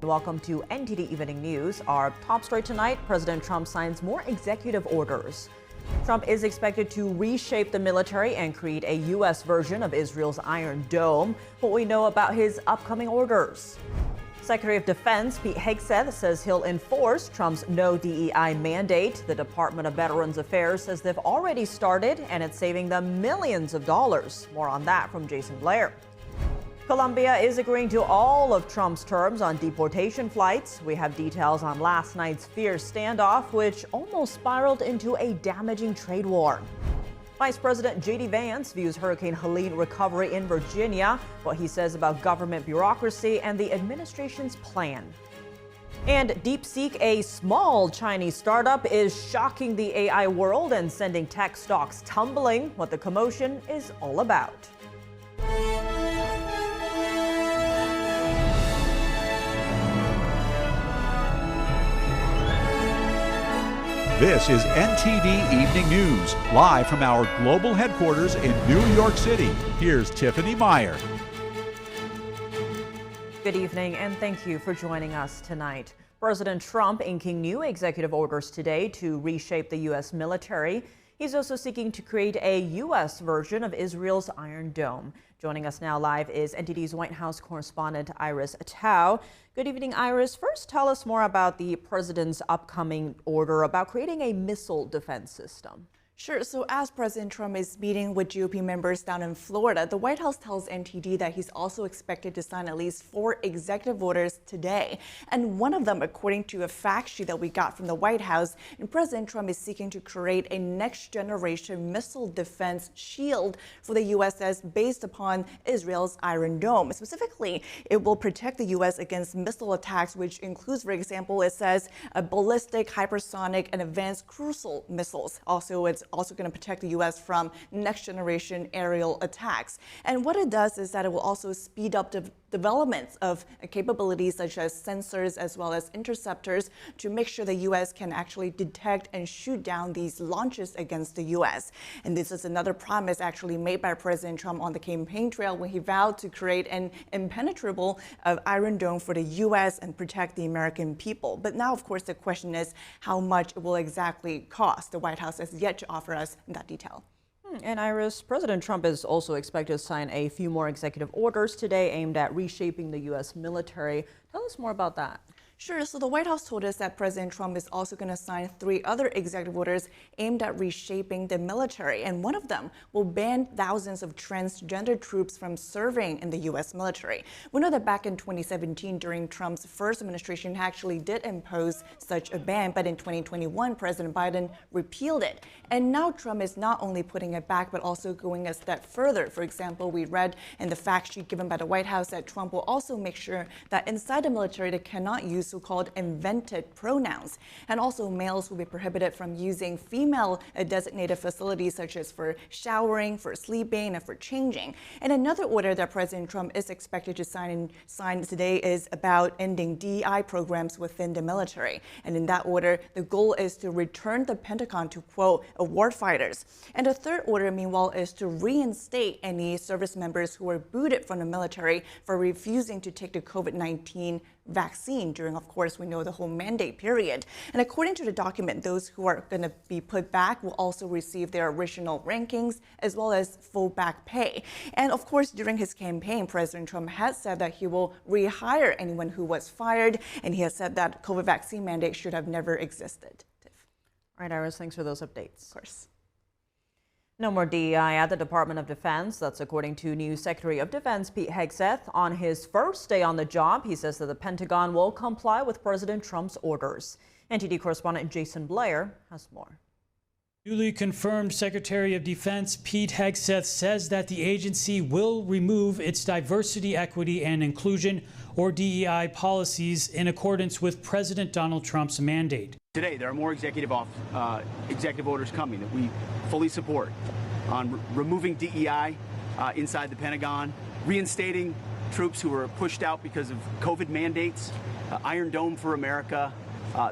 Welcome to NTD Evening News. Our top story tonight, President Trump signs more executive orders. Trump is expected to reshape the military and create a U.S. version of Israel's Iron Dome. What we know about his upcoming orders. Secretary of Defense Pete Hegseth says he'll enforce Trump's no DEI mandate. The Department of Veterans Affairs says they've already started and it's saving them millions of dollars. More on that from Jason Blair. Colombia is agreeing to all of Trump's terms on deportation flights. We have details on last night's fierce standoff, which almost spiraled into a damaging trade war. Vice President J.D. Vance views Hurricane Helene recovery in Virginia, what he says about government bureaucracy and the administration's plan. And Deepseek, a small Chinese startup, is shocking the AI world and sending tech stocks tumbling. What the commotion is all about. This is NTD Evening News, live from our global headquarters in New York City. Here's Tiffany Meyer. Good evening, and thank you for joining us tonight. President Trump inking new executive orders today to reshape the U.S. military. He's also seeking to create a U.S. version of Israel's Iron Dome. Joining us now live is NTD's White House correspondent Iris Tao. Good evening, Iris. First, tell us more about the president's upcoming order about creating a missile defense system. Sure. So as President Trump is meeting with GOP members down in Florida, the White House tells NTD that he's also expected to sign at least 4 executive orders today. And one of them, according to a fact sheet that we got from the White House, and President Trump is seeking to create a next generation missile defense shield for the USS based upon Israel's Iron Dome. Specifically, it will protect the U.S. against missile attacks, which includes, for example, it says ballistic, hypersonic, and advanced crucial missiles. Also, it's also going to protect the U.S. from next-generation aerial attacks. And what it does is that it will also speed up developments of capabilities such as sensors as well as interceptors to make sure the U.S. can actually detect and shoot down these launches against the U.S. And this is another promise actually made by President Trump on the campaign trail when he vowed to create an impenetrable Iron Dome for the U.S. and protect the American people. But now, of course, the question is how much it will exactly cost. The White House has yet to offer us that detail. And Iris, President Trump is also expected to sign a few more executive orders today aimed at reshaping the U.S. military. Tell us more about that. Sure. So the White House told us that President Trump is also going to sign 3 other executive orders aimed at reshaping the military. And one of them will ban thousands of transgender troops from serving in the U.S. military. We know that back in 2017, during Trump's first administration, he actually did impose such a ban. But in 2021, President Biden repealed it. And now Trump is not only putting it back, but also going a step further. For example, we read in the fact sheet given by the White House that Trump will also make sure that inside the military, they cannot use so-called invented pronouns. And also males will be prohibited from using female designated facilities such as for showering, for sleeping, and for changing. And another order that President Trump is expected to sign today is about ending DEI programs within the military. And in that order, the goal is to return the Pentagon to, quote, warfighters. And the third order, meanwhile, is to reinstate any service members who were booted from the military for refusing to take the COVID-19 vaccine during, of course, we know the whole mandate period. And according to the document, those who are going to be put back will also receive their original rankings as well as full back pay. And of course, during his campaign, President Trump has said that he will rehire anyone who was fired, and he has said that COVID vaccine mandate should have never existed. All right, Iris, thanks for those updates. Of course. No more DEI at the Department of Defense. That's according to new Secretary of Defense Pete Hegseth. On his first day on the job, he says that the Pentagon will comply with President Trump's orders. NTD correspondent Jason Blair has more. Newly confirmed Secretary of Defense Pete Hegseth says that the agency will remove its diversity, equity, and inclusion, or DEI, policies in accordance with President Donald Trump's mandate. Today, there are more executive orders coming that we fully support on removing DEI inside the Pentagon, reinstating troops who were pushed out because of COVID mandates, Iron Dome for America.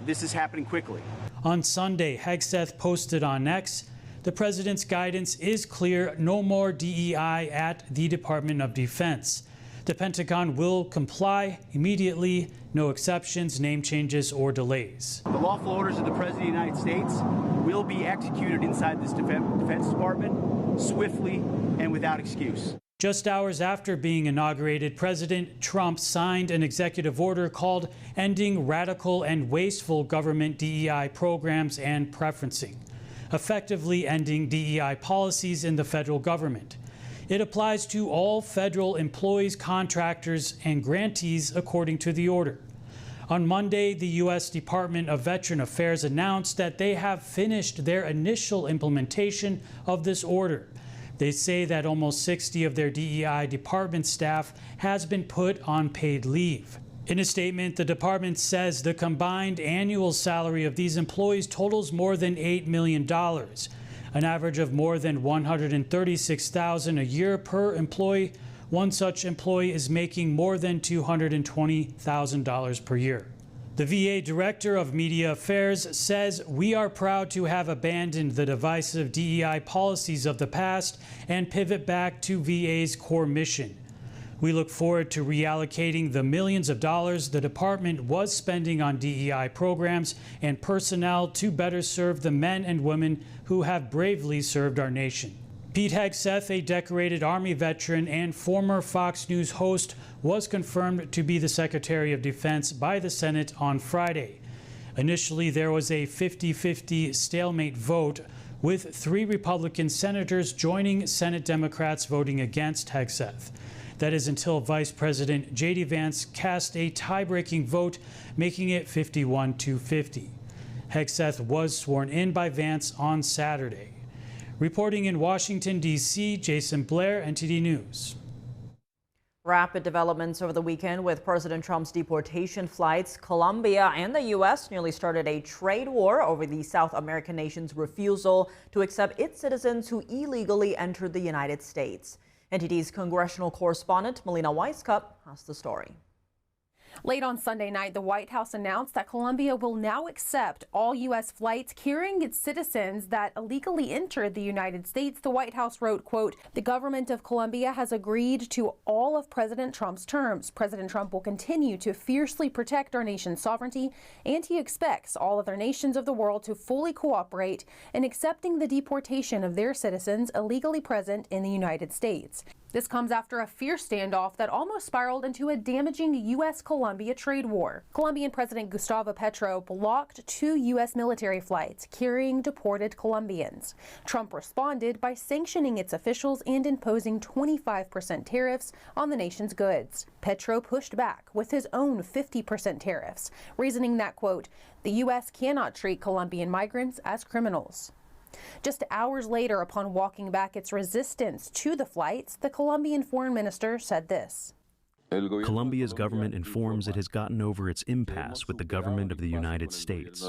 This is happening quickly. On Sunday, Hegseth posted on X, the president's guidance is clear: no more DEI at the Department of Defense. The Pentagon will comply immediately, no exceptions, name changes, or delays. The lawful orders of the President of the United States will be executed inside this Defense Department swiftly and without excuse. Just hours after being inaugurated, President Trump signed an executive order called Ending Radical and Wasteful Government DEI Programs and Preferencing, effectively ending DEI policies in the federal government. It applies to all federal employees, contractors, and grantees according to the order. On Monday, the U.S. Department of Veteran Affairs announced that they have finished their initial implementation of this order. They say that almost 60 of their DEI department staff has been put on paid leave. In a statement, the department says the combined annual salary of these employees totals more than $8 million, an average of more than $136,000 a year per employee. One such employee is making more than $220,000 per year. The VA Director of Media Affairs says, "We are proud to have abandoned the divisive DEI policies of the past and pivot back to VA's core mission. We look forward to reallocating the millions of dollars the department was spending on DEI programs and personnel to better serve the men and women who have bravely served our nation." Pete Hegseth, a decorated Army veteran and former Fox News host, was confirmed to be the Secretary of Defense by the Senate on Friday. Initially, there was a 50-50 stalemate vote, with 3 Republican senators joining Senate Democrats voting against Hegseth. That is until Vice President J.D. Vance cast a tie-breaking vote, making it 51-50. Hegseth was sworn in by Vance on Saturday. Reporting in Washington, D.C., Jason Blair, NTD News. Rapid developments over the weekend with President Trump's deportation flights. Colombia and the U.S. nearly started a trade war over the South American nation's refusal to accept its citizens who illegally entered the United States. NTD's congressional correspondent Helene has the story. Late on Sunday night, the White House announced that Colombia will now accept all U.S. flights carrying its citizens that illegally entered the United States. The White House wrote, quote, "The government of Colombia has agreed to all of President Trump's terms. President Trump will continue to fiercely protect our nation's sovereignty, and he expects all other nations of the world to fully cooperate in accepting the deportation of their citizens illegally present in the United States." This comes after a fierce standoff that almost spiraled into a damaging U.S.-Colombia trade war. Colombian President Gustavo Petro blocked 2 U.S. military flights carrying deported Colombians. Trump responded by sanctioning its officials and imposing 25% tariffs on the nation's goods. Petro pushed back with his own 50% tariffs, reasoning that, quote, "The U.S. cannot treat Colombian migrants as criminals." Just hours later, upon walking back its resistance to the flights, the Colombian foreign minister said this. Colombia's government informs it has gotten over its impasse with the government of the United States.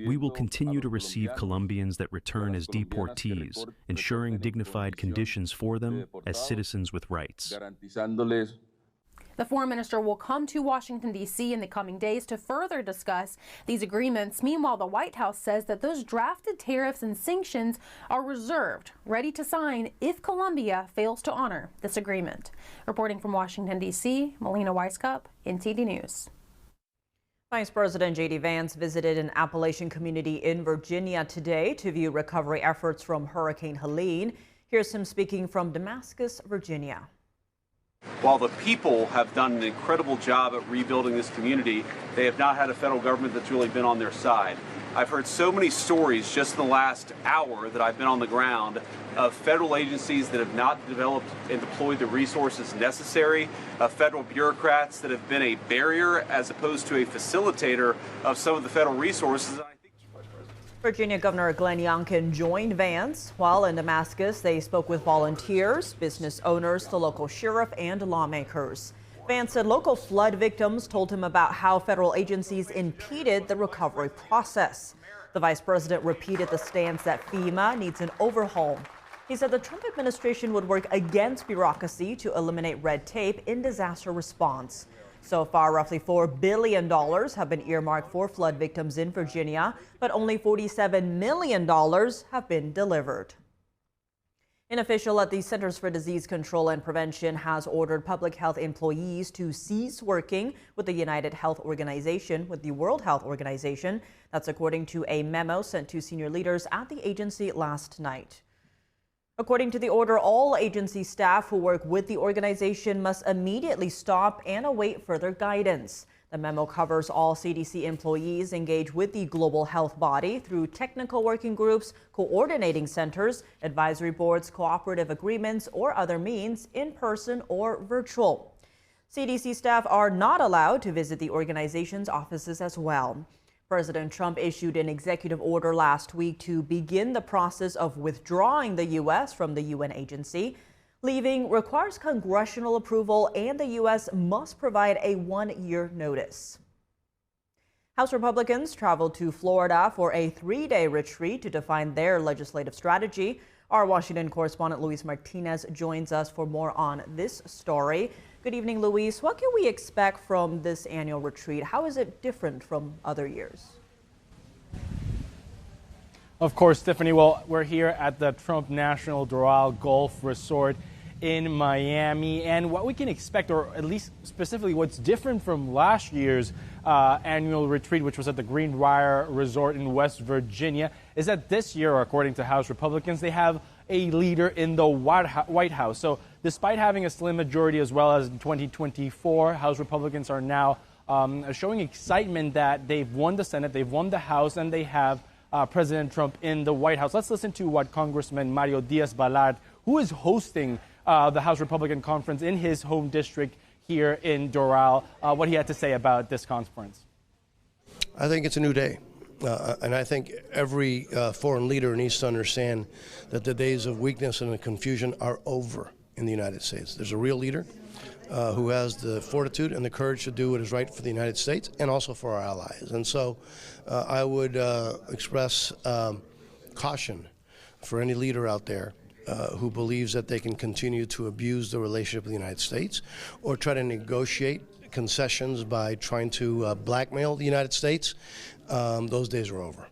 We will continue to receive Colombians that return as deportees, ensuring dignified conditions for them as citizens with rights. The foreign minister will come to Washington, D.C. in the coming days to further discuss these agreements. Meanwhile, the White House says that those drafted tariffs and sanctions are reserved, ready to sign if Colombia fails to honor this agreement. Reporting from Washington, D.C., Melina Weiskup, NTD News. Vice President J.D. Vance visited an Appalachian community in Virginia today to view recovery efforts from Hurricane Helene. Here's him speaking from Damascus, Virginia. While the people have done an incredible job at rebuilding this community, they have not had a federal government that's really been on their side. I've heard so many stories just in the last hour that I've been on the ground of federal agencies that have not developed and deployed the resources necessary, of federal bureaucrats that have been a barrier as opposed to a facilitator of some of the federal resources. Virginia Governor Glenn Youngkin joined Vance. While in Damascus, they spoke with volunteers, business owners, the local sheriff, and lawmakers. Vance said local flood victims told him about how federal agencies impeded the recovery process. The vice president repeated the stance that FEMA needs an overhaul. He said the Trump administration would work against bureaucracy to eliminate red tape in disaster response. So far, roughly $4 billion have been earmarked for flood victims in Virginia, but only $47 million have been delivered. An official at the Centers for Disease Control and Prevention has ordered public health employees to cease working with the World Health Organization. That's according to a memo sent to senior leaders at the agency last night. According to the order, all agency staff who work with the organization must immediately stop and await further guidance. The memo covers all CDC employees engaged with the global health body through technical working groups, coordinating centers, advisory boards, cooperative agreements, or other means, in person or virtual. CDC staff are not allowed to visit the organization's offices as well. President Trump issued an executive order last week to begin the process of withdrawing the U.S. from the UN agency. Leaving requires congressional approval, and the U.S. must provide a one-year notice. House Republicans traveled to Florida for a three-day retreat to define their legislative strategy. Our Washington correspondent Luis Martinez joins us for more on this story. Good evening, Luis. What can we expect from this annual retreat? How is it different from other years? Of course, Tiffany. Well, we're here at the Trump National Doral Golf Resort in Miami, and what we can expect, or at least specifically what's different from last year's annual retreat, which was at the Greenbrier Resort in West Virginia, is that this year, according to House Republicans, they have a leader in the White House. So despite having a slim majority as well as in 2024, House Republicans are now showing excitement that they've won the Senate, they've won the House, and they have President Trump in the White House. Let's listen to what Congressman Mario Diaz-Balart, who is hosting the House Republican Conference in his home district here in Doral, what he had to say about this conference. I think it's a new day. And I think every foreign leader needs to understand that the days of weakness and confusion are over in the United States. There's a real leader who has the fortitude and the courage to do what is right for the United States and also for our allies. And so I would express caution for any leader out there who believes that they can continue to abuse the relationship with the United States or try to negotiate concessions by trying to blackmail the United States. Those days are over.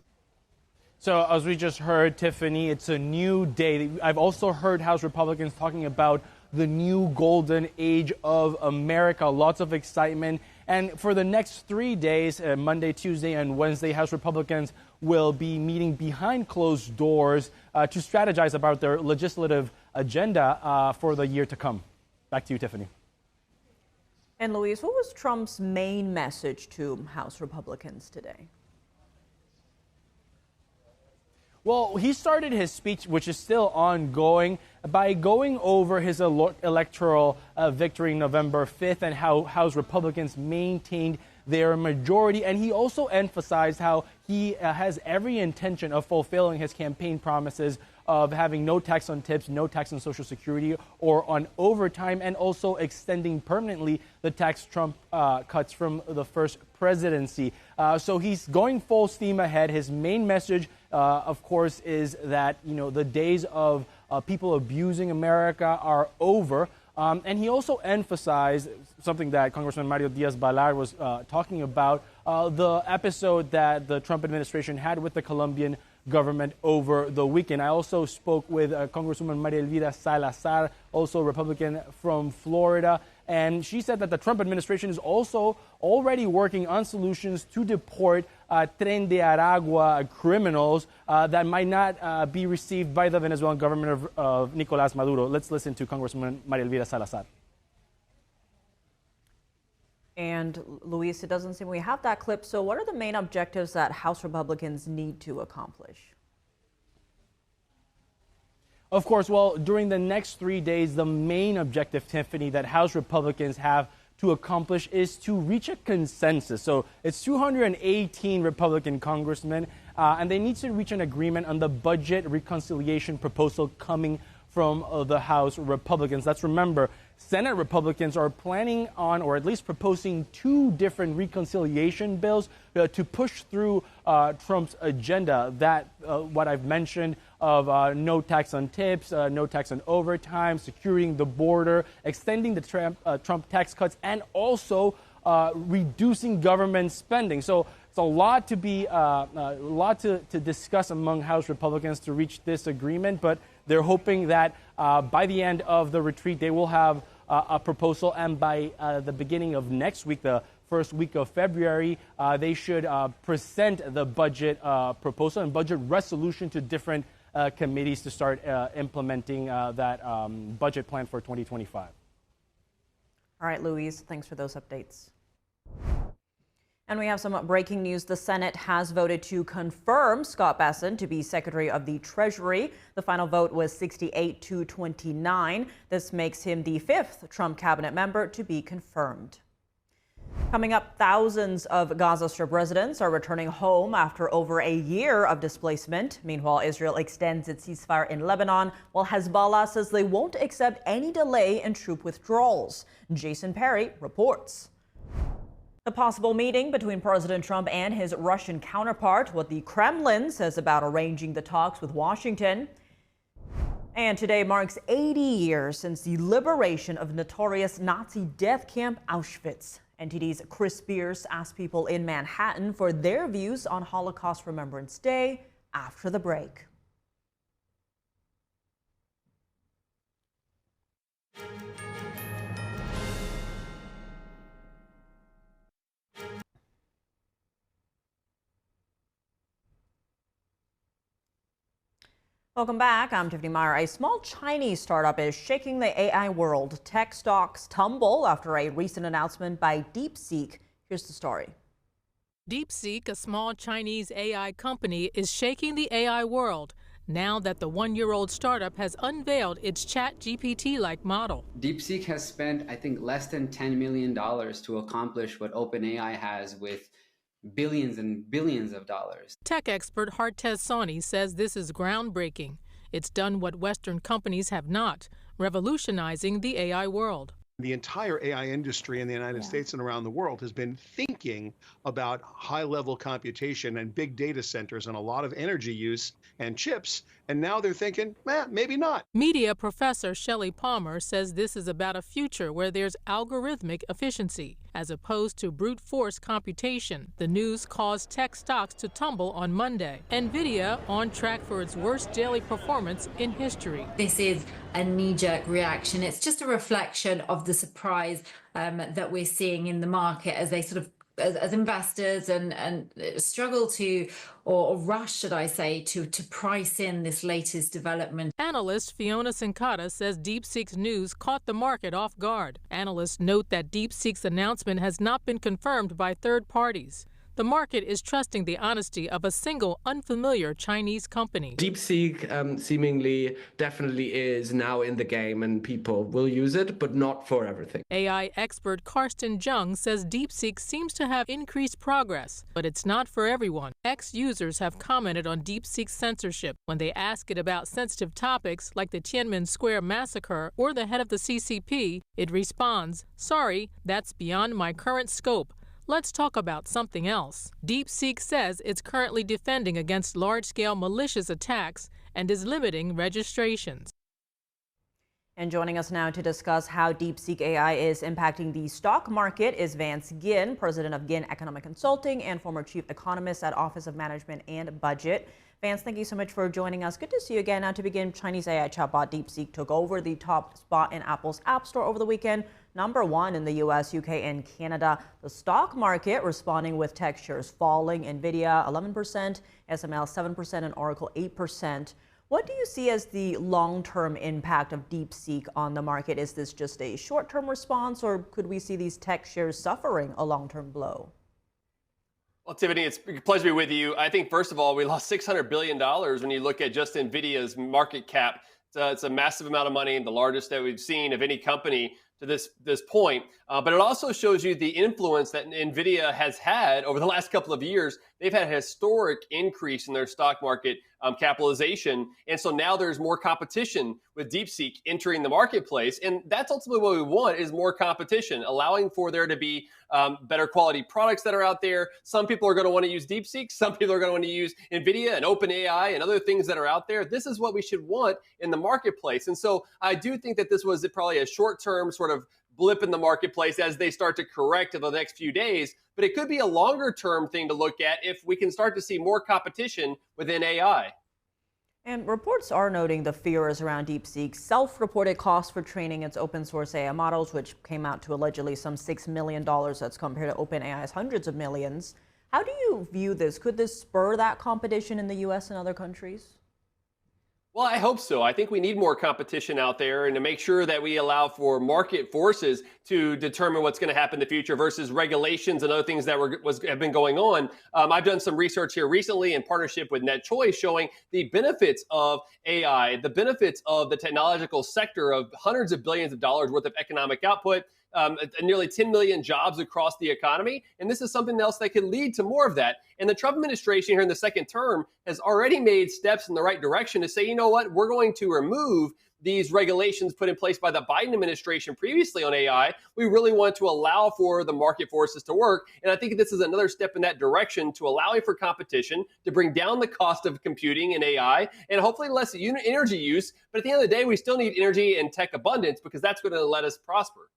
So as we just heard, Tiffany, it's a new day. I've also heard House Republicans talking about the new golden age of America. Lots of excitement. And for the next 3 days, Monday, Tuesday, and Wednesday, House Republicans will be meeting behind closed doors to strategize about their legislative agenda for the year to come. Back to you, Tiffany. And Luis, what was Trump's main message to House Republicans today? Well, he started his speech, which is still ongoing, by going over his electoral victory November 5th and how House Republicans maintained their majority. And he also emphasized how he has every intention of fulfilling his campaign promises of having no tax on tips, no tax on Social Security or on overtime, and also extending permanently the tax Trump cuts from the first presidency. So he's going full steam ahead. His main message, of course, is that, the days of people abusing America are over. And he also emphasized something that Congressman Mario Diaz-Balart was talking about, the episode that the Trump administration had with the Colombian government over the weekend. I also spoke with Congresswoman Maria Elvira Salazar, also Republican from Florida, and she said that the Trump administration is also already working on solutions to deport Tren de Aragua criminals that might not be received by the Venezuelan government of Nicolás Maduro. Let's listen to Congresswoman Maria Elvira Salazar. And Luis, it doesn't seem we have that clip. So what are the main objectives that House Republicans need to accomplish? Of course, well, during the next 3 days, the main objective, Tiffany, that House Republicans have to accomplish is to reach a consensus. So it's 218 Republican congressmen, and they need to reach an agreement on the budget reconciliation proposal coming from the House Republicans. Let's remember, Senate Republicans are planning on, or at least proposing, 2 different reconciliation bills to push through Trump's agenda. That, what I've mentioned of no tax on tips, no tax on overtime, securing the border, extending the Trump tax cuts, and also reducing government spending. So it's a lot to discuss among House Republicans to reach this agreement, but they're hoping that by the end of the retreat, they will have a proposal, and by the beginning of next week, the first week of February, they should present the budget proposal and budget resolution to different committees to start implementing that budget plan for 2025. All right, Louise, thanks for those updates. And we have some breaking news. The Senate has voted to confirm Scott Bessent to be Secretary of the Treasury. The final vote was 68 to 29. This makes him the 5th Trump cabinet member to be confirmed. Coming up, thousands of Gaza Strip residents are returning home after over a year of displacement. Meanwhile, Israel extends its ceasefire in Lebanon, while Hezbollah says they won't accept any delay in troop withdrawals. Jason Perry reports. The possible meeting between President Trump and his Russian counterpart, what the Kremlin says about arranging the talks with Washington. And today marks 80 years since the liberation of notorious Nazi death camp Auschwitz. NTD's Chris Spears asked people in Manhattan for their views on Holocaust Remembrance Day after the break. Welcome back. I'm Tiffany Meyer. A small Chinese startup is shaking the AI world. Tech stocks tumble after a recent announcement by Deepseek. Here's the story. Deepseek, a small Chinese AI company, is shaking the AI world now that the one-year-old startup has unveiled its ChatGPT-like model. Deepseek has spent, I think, less than $10 million to accomplish what OpenAI has with billions and billions of dollars. Tech expert Hartez Soni says this is groundbreaking. It's done what Western companies have not, revolutionizing the AI world. The entire AI industry in the United States and around the world has been thinking about high-level computation and big data centers and a lot of energy use and chips, and now they're thinking, maybe not. Media professor Shelley Palmer says this is about a future where there's algorithmic efficiency, as opposed to brute force computation. The news caused tech stocks to tumble on Monday. NVIDIA on track for its worst daily performance in history. This is a knee-jerk reaction. It's just a reflection of the surprise that we're seeing in the market as they sort of, as investors and struggle to, or rush, should I say, to price in this latest development. Analyst Fiona Sincata says DeepSeek's news caught the market off guard. Analysts note that DeepSeek's announcement has not been confirmed by third parties. The market is trusting the honesty of a single unfamiliar Chinese company. DeepSeek seemingly definitely is now in the game and people will use it, but not for everything. AI expert Karsten Jung says DeepSeek seems to have increased progress, but it's not for everyone. Ex-users have commented on DeepSeek's censorship. When they ask it about sensitive topics like the Tiananmen Square massacre or the head of the CCP, it responds, "Sorry, that's beyond my current scope. Let's talk about something else." DeepSeek says it's currently defending against large-scale malicious attacks and is limiting registrations. And joining us now to discuss how DeepSeek AI is impacting the stock market is Vance Ginn, president of Ginn Economic Consulting and former chief economist at Office of Management and Budget. Vance, thank you so much for joining us. Good to see you again. Now to begin, Chinese AI chatbot DeepSeek took over the top spot in Apple's App Store over the weekend, #1 in the US, UK, and Canada. The stock market responding with tech shares falling, Nvidia 11%, SML 7%, and Oracle 8%. What do you see as the long-term impact of DeepSeek on the market? Is this just a short-term response, or could we see these tech shares suffering a long-term blow? Well, Tiffany, it's a pleasure to be with you. I think, first of all, we lost $600 billion when you look at just NVIDIA's market cap. It's a massive amount of money, the largest that we've seen of any company to this point. But it also shows you the influence that NVIDIA has had over the last couple of years. They've had a historic increase in their stock market capitalization. And so now there's more competition with DeepSeek entering the marketplace. And that's ultimately what we want, is more competition, allowing for there to be better quality products that are out there. Some people are going to want to use DeepSeek. Some people are going to want to use NVIDIA and OpenAI and other things that are out there. This is what we should want in the marketplace. And so I do think that this was probably a short-term sort of blip in the marketplace as they start to correct in the next few days. But it could be a longer-term thing to look at if we can start to see more competition within AI. And reports are noting the fears around Deepseek's self-reported costs for training its open source AI models, which came out to allegedly some $6 million. That's compared to OpenAI's hundreds of millions. How do you view this? Could this spur that competition in the U.S. and other countries? Well, I hope so. I think we need more competition out there and to make sure that we allow for market forces to determine what's going to happen in the future versus regulations and other things that have been going on. I've done some research here recently in partnership with NetChoice showing the benefits of AI, the benefits of the technological sector of hundreds of billions of dollars worth of economic output, nearly 10 million jobs across the economy. And this is something else that could lead to more of that. And the Trump administration here in the second term has already made steps in the right direction to say, you know what, we're going to remove these regulations put in place by the Biden administration previously on AI. We really want to allow for the market forces to work. And I think this is another step in that direction to allowing for competition, to bring down the cost of computing and AI, and hopefully less energy use. But at the end of the day, we still need energy and tech abundance because that's going to let us prosper.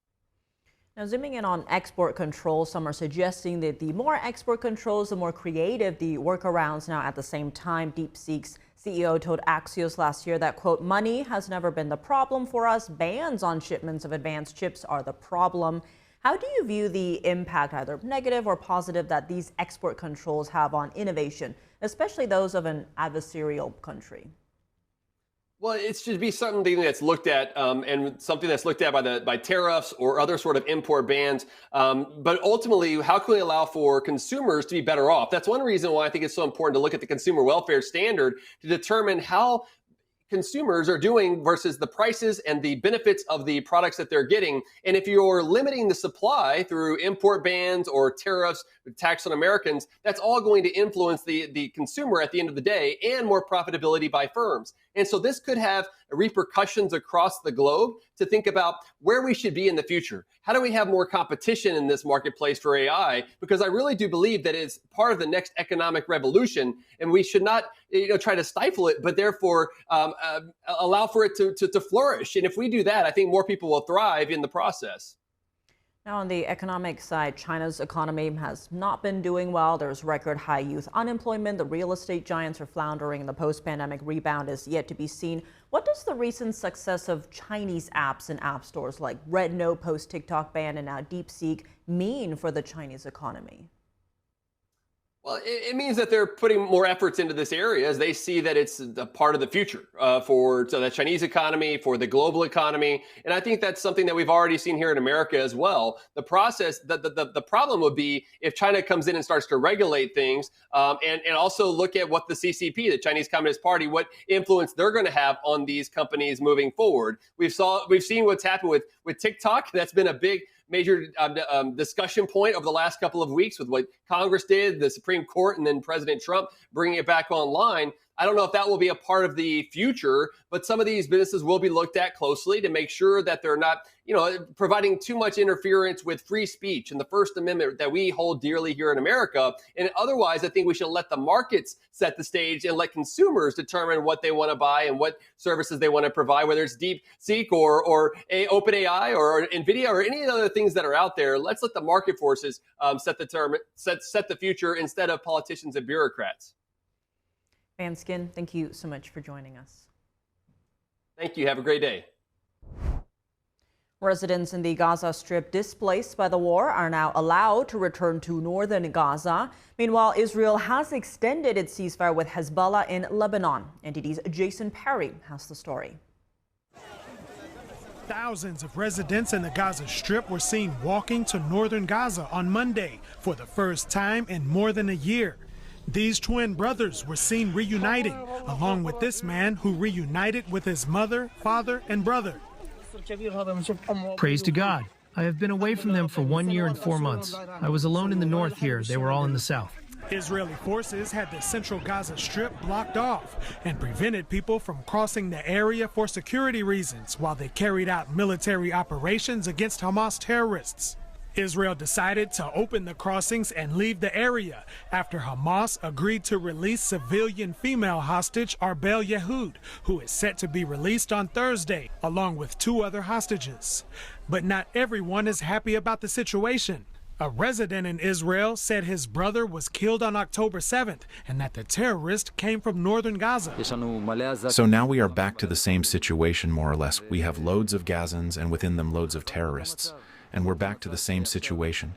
Now, zooming in on export controls, some are suggesting that the more export controls, the more creative the workarounds. Now, at the same time, Deepseek's CEO told Axios last year that, quote, money has never been the problem for us. Bans on shipments of advanced chips are the problem. How do you view the impact, either negative or positive, that these export controls have on innovation, especially those of an adversarial country? Well, it should be something that's looked at and something that's looked at by tariffs or other sort of import bans. But ultimately, how can we allow for consumers to be better off? That's one reason why I think it's so important to look at the consumer welfare standard to determine how consumers are doing versus the prices and the benefits of the products that they're getting. And if you're limiting the supply through import bans or tariffs, tax on Americans, that's all going to influence the consumer at the end of the day and more profitability by firms. And so this could have repercussions across the globe to think about where we should be in the future. How do we have more competition in this marketplace for AI? Because I really do believe that it's part of the next economic revolution, and we should not try to stifle it, but therefore allow for it to flourish. And if we do that, I think more people will thrive in the process. Now, on the economic side, China's economy has not been doing well. There's record high youth unemployment. The real estate giants are floundering, and the post-pandemic rebound is yet to be seen. What does the recent success of Chinese apps in app stores like Red post-TikTok ban and now Deepseek mean for the Chinese economy? Well, it means that they're putting more efforts into this area as they see that it's a part of the future for the Chinese economy, for the global economy. And I think that's something that we've already seen here in America as well. The process, the problem would be if China comes in and starts to regulate things and also look at what the CCP, the Chinese Communist Party, what influence they're going to have on these companies moving forward. We've seen what's happened with TikTok. That's been a big major discussion point over the last couple of weeks with what Congress did, the Supreme Court, and then President Trump bringing it back online. I don't know if that will be a part of the future, but some of these businesses will be looked at closely to make sure that they're not, providing too much interference with free speech and the First Amendment that we hold dearly here in America. And otherwise, I think we should let the markets set the stage and let consumers determine what they want to buy and what services they want to provide, whether it's Deepseek or OpenAI or NVIDIA or any of the other things that are out there. Let's let the market forces set the future instead of politicians and bureaucrats. Vance, thank you so much for joining us. Thank you. Have a great day. Residents in the Gaza Strip displaced by the war are now allowed to return to northern Gaza. Meanwhile, Israel has extended its ceasefire with Hezbollah in Lebanon. NTD's Jason Perry has the story. Thousands of residents in the Gaza Strip were seen walking to northern Gaza on Monday for the first time in more than a year. These twin brothers were seen reuniting, along with this man who reunited with his mother, father, and brother. Praise to God. I have been away from them for 1 year and 4 months. I was alone in the north here. They were all in the south. Israeli forces had the central Gaza Strip blocked off and prevented people from crossing the area for security reasons while they carried out military operations against Hamas terrorists. Israel decided to open the crossings and leave the area after Hamas agreed to release civilian female hostage Arbel Yehud, who is set to be released on Thursday, along with 2 other hostages. But not everyone is happy about the situation. A resident in Israel said his brother was killed on October 7th and that the terrorist came from northern Gaza. So now we are back to the same situation, more or less. We have loads of Gazans and within them loads of terrorists. And we're back to the same situation,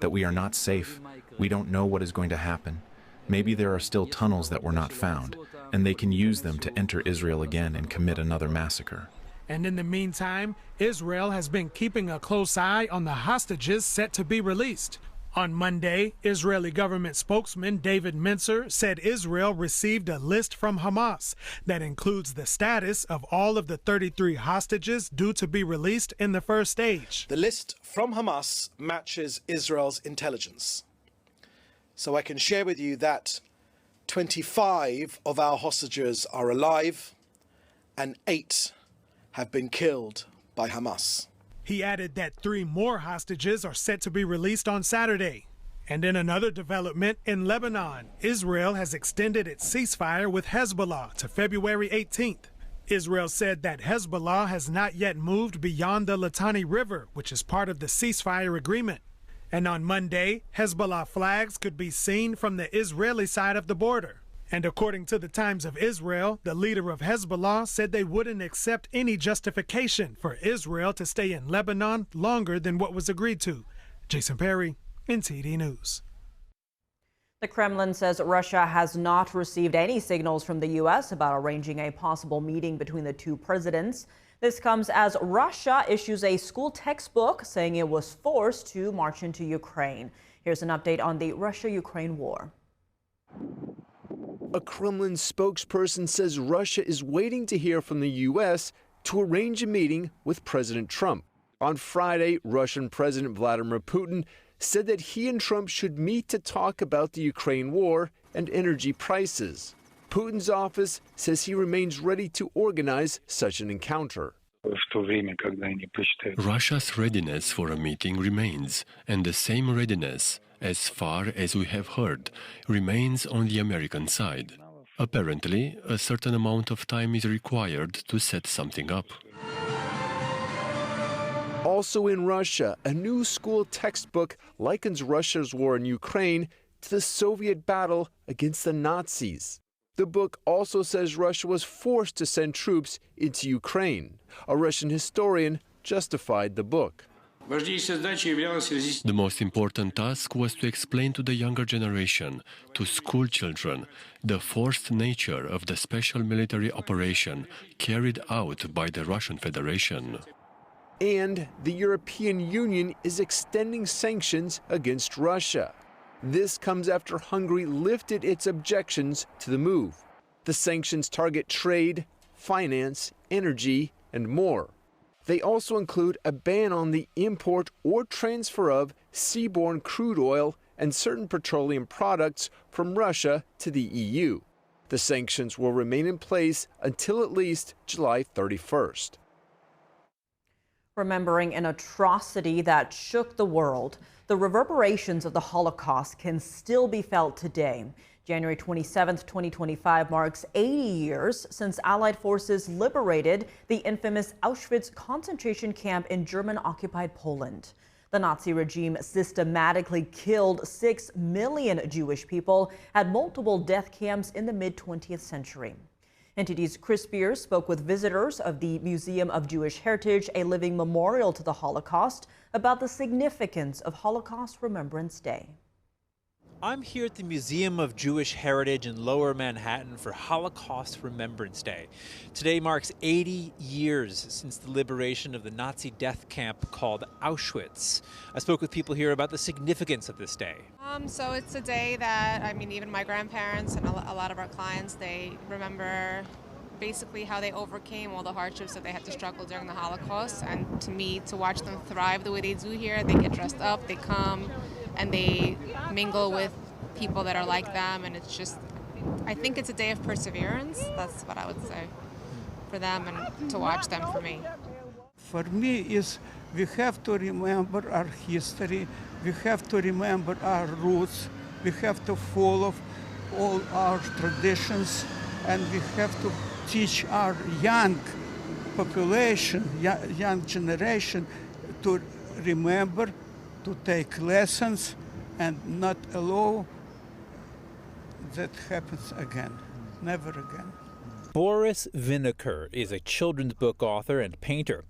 that we are not safe. We don't know what is going to happen. Maybe there are still tunnels that were not found, and they can use them to enter Israel again and commit another massacre. And in the meantime, Israel has been keeping a close eye on the hostages set to be released. On Monday, Israeli government spokesman David Mincer said Israel received a list from Hamas that includes the status of all of the 33 hostages due to be released in the first stage. The list from Hamas matches Israel's intelligence. So I can share with you that 25 of our hostages are alive and 8 have been killed by Hamas. He added that 3 more hostages are set to be released on Saturday. And in another development in Lebanon, Israel has extended its ceasefire with Hezbollah to February 18th. Israel said that Hezbollah has not yet moved beyond the Litani River, which is part of the ceasefire agreement. And on Monday, Hezbollah flags could be seen from the Israeli side of the border. And according to the Times of Israel, the leader of Hezbollah said they wouldn't accept any justification for Israel to stay in Lebanon longer than what was agreed to. Jason Perry, NTD News. The Kremlin says Russia has not received any signals from the U.S. about arranging a possible meeting between the two presidents. This comes as Russia issues a school textbook saying it was forced to march into Ukraine. Here's an update on the Russia-Ukraine war. A Kremlin spokesperson says Russia is waiting to hear from the U.S. to arrange a meeting with President Trump. On Friday, Russian President Vladimir Putin said that he and Trump should meet to talk about the Ukraine war and energy prices. Putin's office says he remains ready to organize such an encounter. Russia's readiness for a meeting remains, and the same readiness, as far as we have heard, remains on the American side. Apparently, a certain amount of time is required to set something up. Also in Russia, a new school textbook likens Russia's war in Ukraine to the Soviet battle against the Nazis. The book also says Russia was forced to send troops into Ukraine. A Russian historian justified the book. The most important task was to explain to the younger generation, to school children, the forced nature of the special military operation carried out by the Russian Federation. And the European Union is extending sanctions against Russia. This comes after Hungary lifted its objections to the move. The sanctions target trade, finance, energy, and more. They also include a ban on the import or transfer of seaborne crude oil and certain petroleum products from Russia to the EU. The sanctions will remain in place until at least July 31st. Remembering an atrocity that shook the world, the reverberations of the Holocaust can still be felt today. January 27, 2025 marks 80 years since Allied forces liberated the infamous Auschwitz concentration camp in German-occupied Poland. The Nazi regime systematically killed 6 million Jewish people at multiple death camps in the mid-20th century. NTD's Chris Spears spoke with visitors of the Museum of Jewish Heritage, a living memorial to the Holocaust, about the significance of Holocaust Remembrance Day. I'm here at the Museum of Jewish Heritage in Lower Manhattan for Holocaust Remembrance Day. Today marks 80 years since the liberation of the Nazi death camp called Auschwitz. I spoke with people here about the significance of this day. So it's a day that, even my grandparents and a lot of our clients, they remember basically how they overcame all the hardships that they had to struggle during the Holocaust. And to me, to watch them thrive the way they do here, they get dressed up, they come, and they mingle with people that are like them, and it's just, I think it's a day of perseverance. That's what I would say for them, and to watch them for me. For me, is we have to remember our history, we have to remember our roots, we have to follow all our traditions, and we have to teach our young population, young generation to remember to take lessons and not allow that happens again, never again. Boris Vinegar is a children's book author and painter.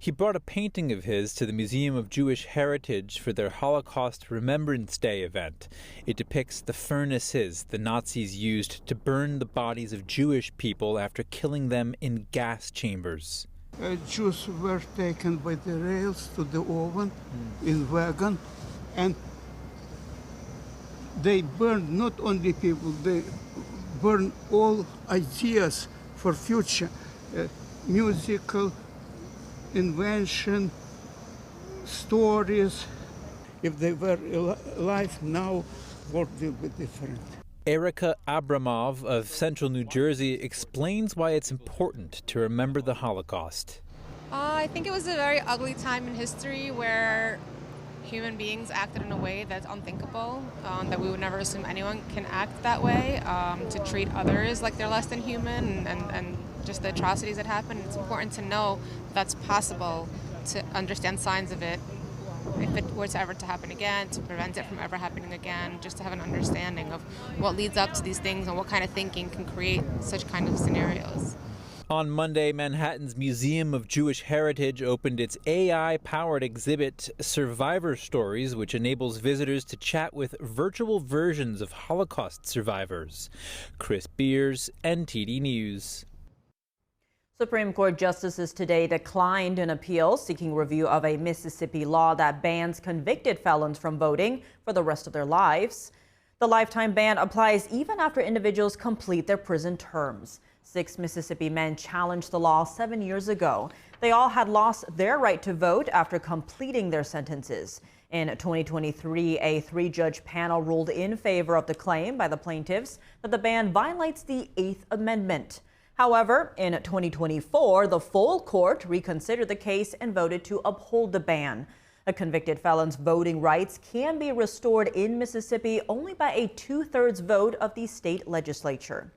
He brought a painting of his to the Museum of Jewish Heritage for their Holocaust Remembrance Day event. It depicts the furnaces the Nazis used to burn the bodies of Jewish people after killing them in gas chambers. Jews were taken by the rails to the oven in wagon, and they burned not only people, they burned all ideas for future, musical, invention, stories. If they were alive now, world will be different. Erica Abramov of Central New Jersey explains why it's important to remember the Holocaust. I think it was a very ugly time in history where human beings acted in a way that's unthinkable, that we would never assume anyone can act that way, to treat others like they're less than human, and just the atrocities that happened. It's important to know that's possible, to understand signs of it, if it were to ever to happen again, to prevent it from ever happening again, just to have an understanding of what leads up to these things and what kind of thinking can create such kind of scenarios. On Monday, Manhattan's Museum of Jewish Heritage opened its AI-powered exhibit, Survivor Stories, which enables visitors to chat with virtual versions of Holocaust survivors. Chris Beers, NTD News. Supreme Court justices today declined an appeal seeking review of a Mississippi law that bans convicted felons from voting for the rest of their lives. The lifetime ban applies even after individuals complete their prison terms. 6 Mississippi men challenged the law 7 years ago. They all had lost their right to vote after completing their sentences. In 2023, a 3-judge panel ruled in favor of the claim by the plaintiffs that the ban violates the 8th Amendment. However, in 2024, the full court reconsidered the case and voted to uphold the ban. A convicted felon's voting rights can be restored in Mississippi only by a 2/3 vote of the state legislature.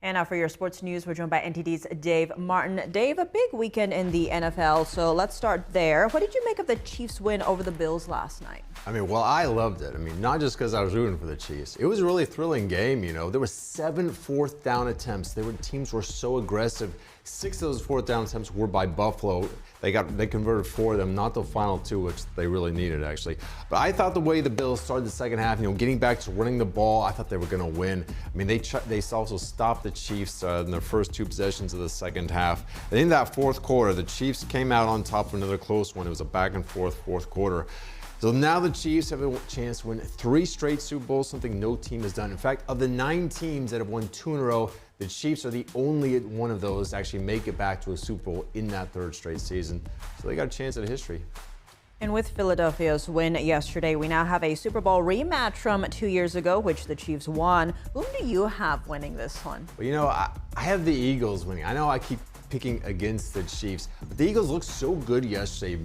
And now for your sports news, we're joined by NTD's Dave Martin. Dave, a big weekend in the NFL, so let's start there. What did you make of the Chiefs' win over the Bills last night? I mean, well, I loved it. I mean, not just because I was rooting for the Chiefs. It was a really thrilling game, you know. There were 7 fourth-down attempts. Teams were so aggressive. 6 of those fourth-down attempts were by Buffalo. They converted 4 of them, not the final 2, which they really needed, actually. But I thought the way the Bills started the second half, you know, getting back to running the ball, I thought they were going to win. I mean, they also stopped the Chiefs in their first 2 possessions of the second half. And in that fourth quarter, the Chiefs came out on top of another close one. It was a back-and-forth fourth quarter. So now the Chiefs have a chance to win 3 straight Super Bowls, something no team has done. In fact, of the 9 teams that have won 2 in a row, the Chiefs are the only one of those to actually make it back to a Super Bowl in that 3rd straight season. So they got a chance at history. And with Philadelphia's win yesterday, we now have a Super Bowl rematch from 2 years ago, which the Chiefs won. Whom do you have winning this one? Well, you know, I have the Eagles winning. I know I keep picking against the Chiefs, but the Eagles looked so good yesterday.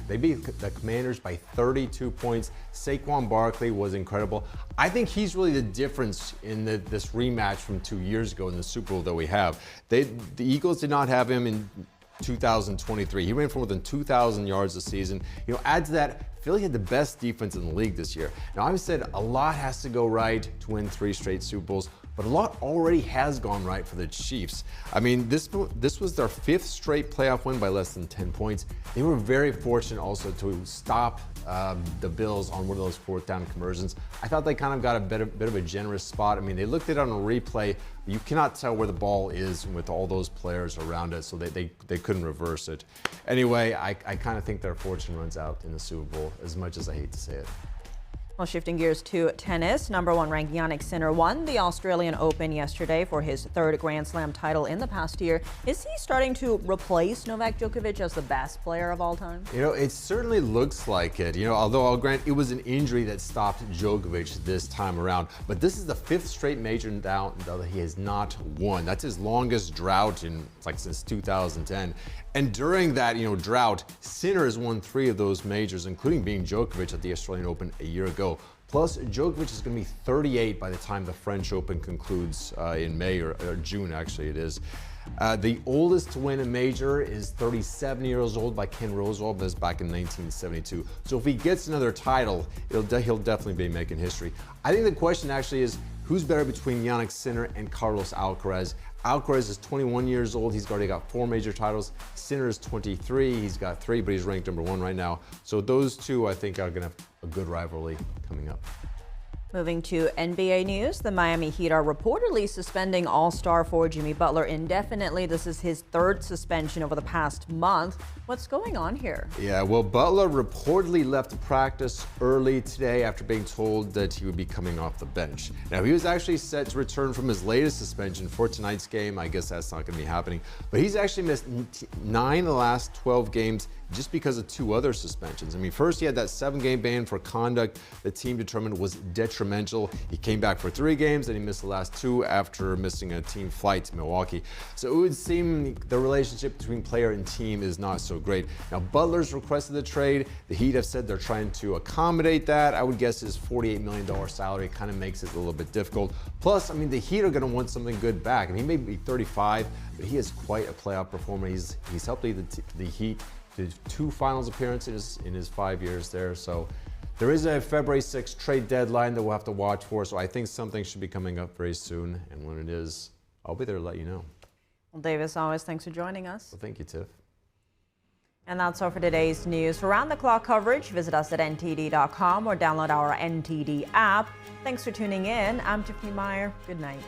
They beat the Commanders by 32 points. Saquon Barkley was incredible. I think he's really the difference in this rematch from 2 years ago in the Super Bowl that we have. The Eagles did not have him in 2023. He ran for more than 2,000 yards this season. You know, add to that, Philly had the best defense in the league this year. Now, I've said a lot has to go right to win 3 straight Super Bowls, but a lot already has gone right for the Chiefs. I mean, this was their 5th straight playoff win by less than 10 points. They were very fortunate also to stop the Bills on one of those 4th-down conversions. I thought they kind of got a bit of a generous spot. I mean, they looked at it on a replay. You cannot tell where the ball is with all those players around it, so they couldn't reverse it. Anyway, I kind of think their fortune runs out in the Super Bowl, as much as I hate to say it. Well, shifting gears to tennis, #1 ranked Jannik Sinner won the Australian Open yesterday for his 3rd Grand Slam title in the past year. Is he starting to replace Novak Djokovic as the best player of all time? You know, it certainly looks like it. You know, although I'll grant it was an injury that stopped Djokovic this time around. But this is the 5th straight major now that he has not won. That's his longest drought since 2010. And during that, drought, Sinner has won 3 of those majors, including beating Djokovic at the Australian Open a year ago. Plus, Djokovic is going to be 38 by the time the French Open concludes in May or June, actually it is. The oldest to win a major is 37 years old by Ken Rosewall, but it's back in 1972. So if he gets another title, he'll definitely be making history. I think the question actually is, who's better between Jannik Sinner and Carlos Alcaraz? Alcaraz is 21 years old. He's already got 4 major titles. Sinner is 23. He's got 3, but he's ranked #1 right now. So those two, I think, are going to have a good rivalry coming up. Moving to NBA news, the Miami Heat are reportedly suspending All-Star forward Jimmy Butler indefinitely. This is his 3rd suspension over the past month. What's going on here? Yeah, well, Butler reportedly left practice early today after being told that he would be coming off the bench. Now, he was actually set to return from his latest suspension for tonight's game. I guess that's not going to be happening. But he's actually missed 9 of the last 12 games just because of 2 other suspensions. I mean, first he had that 7-game ban for conduct the team determined was detrimental. He came back for 3 games, and he missed the last 2 after missing a team flight to Milwaukee. So it would seem the relationship between player and team is not so great. Now, Butler's requested the trade. The Heat have said they're trying to accommodate that. I would guess his $48 million salary kind of makes it a little bit difficult. Plus, I mean, the Heat are going to want something good back. I mean, he may be 35, but he is quite a playoff performer. He's helped lead the Heat to 2 finals appearances in his 5 years there. So there is a February 6th trade deadline that we'll have to watch for. So I think something should be coming up very soon. And when it is, I'll be there to let you know. Well, Davis, always thanks for joining us. Well, thank you, Tiff. And that's all for today's news. For round-the-clock coverage, visit us at ntd.com or download our NTD app. Thanks for tuning in. I'm Tiffany Meyer. Good night.